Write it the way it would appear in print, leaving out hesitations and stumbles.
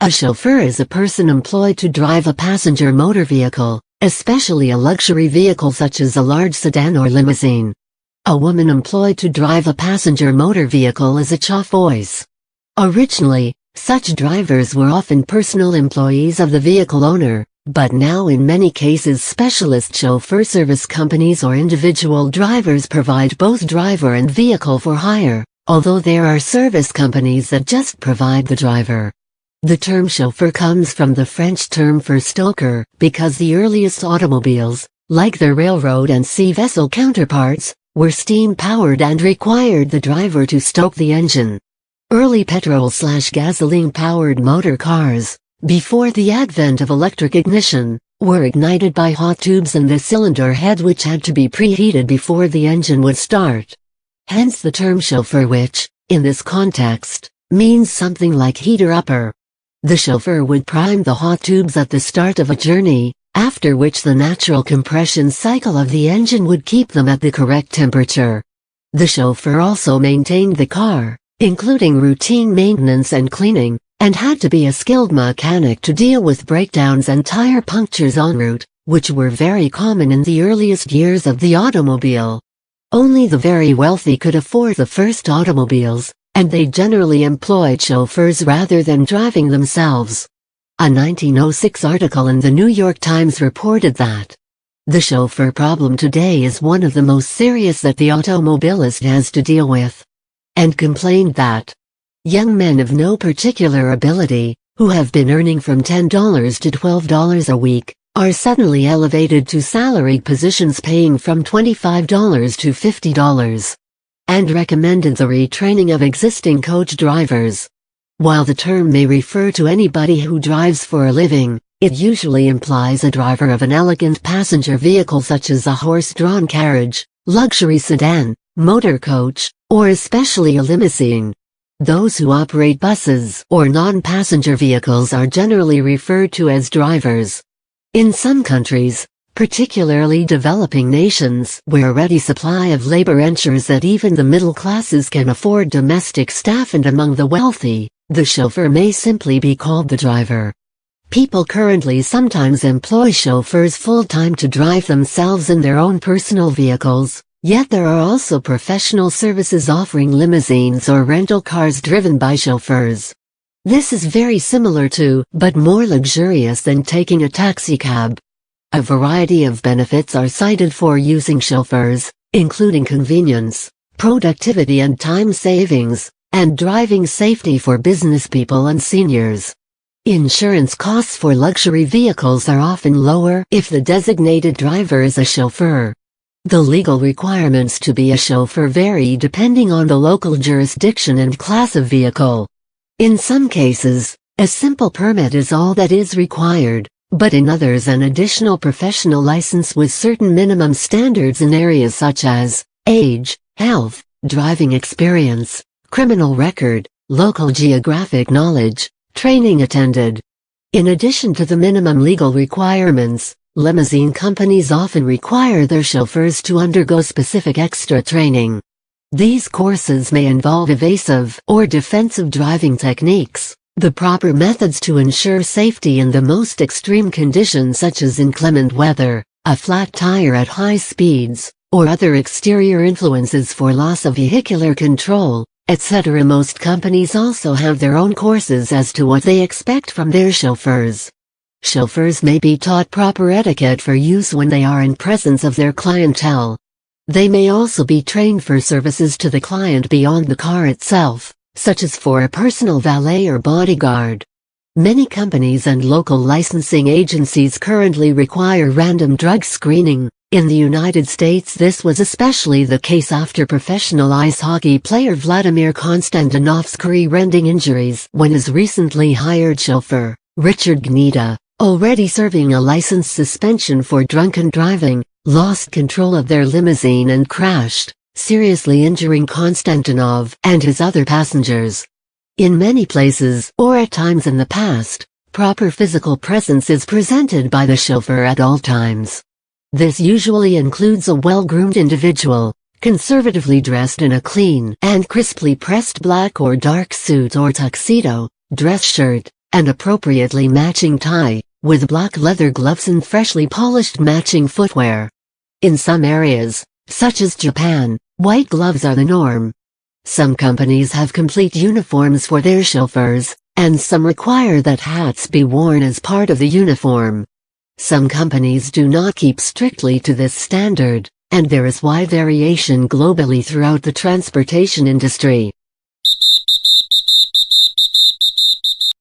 A chauffeur is a person employed to drive a passenger motor vehicle, especially a luxury vehicle such as a large sedan or limousine. A woman employed to drive a passenger motor vehicle is a chauffeur. Originally, such drivers were often personal employees of the vehicle owner, but now in many cases specialist chauffeur service companies or individual drivers provide both driver and vehicle for hire, although there are service companies that just provide the driver. The term chauffeur comes from the French term for stoker, because the earliest automobiles, like their railroad and sea vessel counterparts, were steam-powered and required the driver to stoke the engine. Early petrol/gasoline-powered motor cars, before the advent of electric ignition, were ignited by hot tubes in the cylinder head which had to be preheated before the engine would start. Hence the term chauffeur which, in this context, means something like heater-upper. The chauffeur would prime the hot tubes at the start of a journey, after which the natural compression cycle of the engine would keep them at the correct temperature. The chauffeur also maintained the car, including routine maintenance and cleaning, and had to be a skilled mechanic to deal with breakdowns and tire punctures en route, which were very common in the earliest years of the automobile. Only the very wealthy could afford the first automobiles, and they generally employed chauffeurs rather than driving themselves. A 1906 article in the New York Times reported that the chauffeur problem today is one of the most serious that the automobilist has to deal with, and complained that young men of no particular ability, who have been earning from $10 to $12 a week, are suddenly elevated to salaried positions paying from $25 to $50. And recommended the retraining of existing coach drivers. While the term may refer to anybody who drives for a living, it usually implies a driver of an elegant passenger vehicle such as a horse-drawn carriage, luxury sedan, motor coach, or especially a limousine. Those who operate buses or non-passenger vehicles are generally referred to as drivers. In some countries, particularly developing nations where a ready supply of labor ensures that even the middle classes can afford domestic staff, and among the wealthy, the chauffeur may simply be called the driver. People currently sometimes employ chauffeurs full-time to drive themselves in their own personal vehicles, yet there are also professional services offering limousines or rental cars driven by chauffeurs. This is very similar to, but more luxurious than taking a taxicab. A variety of benefits are cited for using chauffeurs, including convenience, productivity and time savings, and driving safety for business people and seniors. Insurance costs for luxury vehicles are often lower if the designated driver is a chauffeur. The legal requirements to be a chauffeur vary depending on the local jurisdiction and class of vehicle. In some cases, a simple permit is all that is required, but in others an additional professional license with certain minimum standards in areas such as age, health, driving experience, criminal record, local geographic knowledge, training attended. In addition to the minimum legal requirements, limousine companies often require their chauffeurs to undergo specific extra training. These courses may involve evasive or defensive driving techniques, the proper methods to ensure safety in the most extreme conditions such as inclement weather, a flat tire at high speeds, or other exterior influences for loss of vehicular control, etc. Most companies also have their own courses as to what they expect from their chauffeurs. Chauffeurs may be taught proper etiquette for use when they are in presence of their clientele. They may also be trained for services to the client beyond the car itself, such as for a personal valet or bodyguard. Many companies and local licensing agencies currently require random drug screening. In the United States this was especially the case after professional ice hockey player Vladimir Konstantinov's career-ending injuries when his recently hired chauffeur, Richard Gnida, already serving a license suspension for drunken driving, lost control of their limousine and crashed, seriously injuring Konstantinov and his other passengers. In many places, or at times in the past, proper physical presence is presented by the chauffeur at all times. This usually includes a well-groomed individual, conservatively dressed in a clean and crisply pressed black or dark suit or tuxedo, dress shirt, and appropriately matching tie, with black leather gloves and freshly polished matching footwear. In some areas, such as Japan, white gloves are the norm. Some companies have complete uniforms for their chauffeurs, and some require that hats be worn as part of the uniform. Some companies do not keep strictly to this standard, and there is wide variation globally throughout the transportation industry.